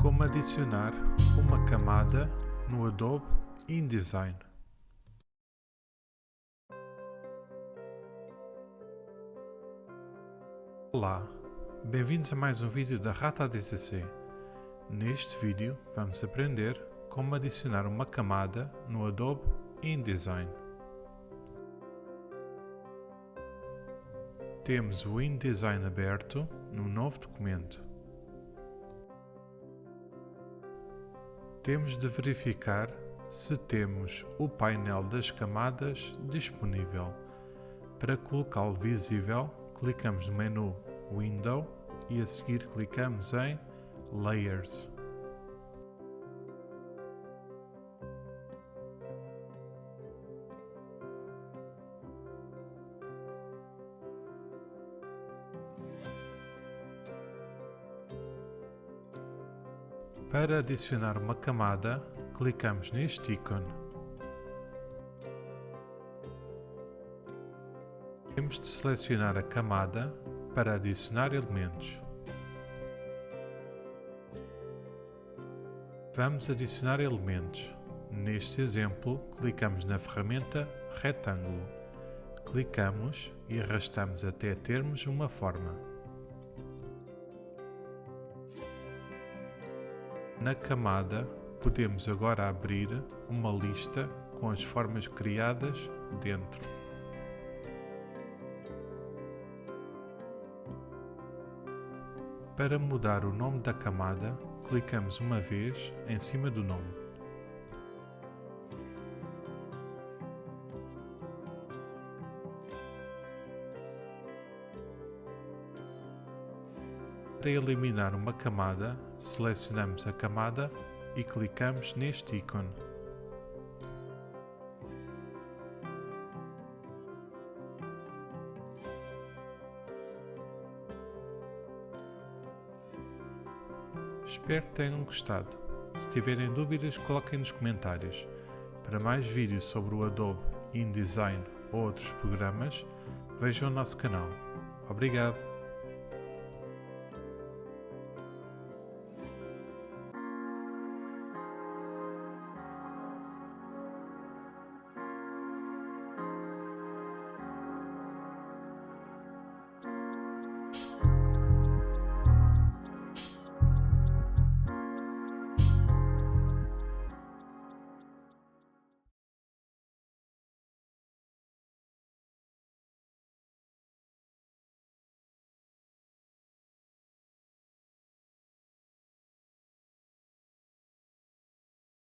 Como adicionar uma camada no Adobe InDesign. Olá, bem-vindos a mais um vídeo da Rata ADCC. Neste vídeo vamos aprender como adicionar uma camada no Adobe InDesign. Temos o InDesign aberto no novo documento. Temos de verificar se temos o painel das camadas disponível. Para colocá-lo visível, clicamos no menu Window e a seguir clicamos em Layers. Para adicionar uma camada, clicamos neste ícone. Temos de selecionar a camada para adicionar elementos. Vamos adicionar elementos. Neste exemplo, clicamos na ferramenta Retângulo. Clicamos e arrastamos até termos uma forma. Na camada, podemos agora abrir uma lista com as formas criadas dentro. Para mudar o nome da camada, clicamos uma vez em cima do nome. Para eliminar uma camada, selecionamos a camada e clicamos neste ícone. Espero que tenham gostado. Se tiverem dúvidas, coloquem nos comentários. Para mais vídeos sobre o Adobe InDesign ou outros programas, vejam o nosso canal. Obrigado!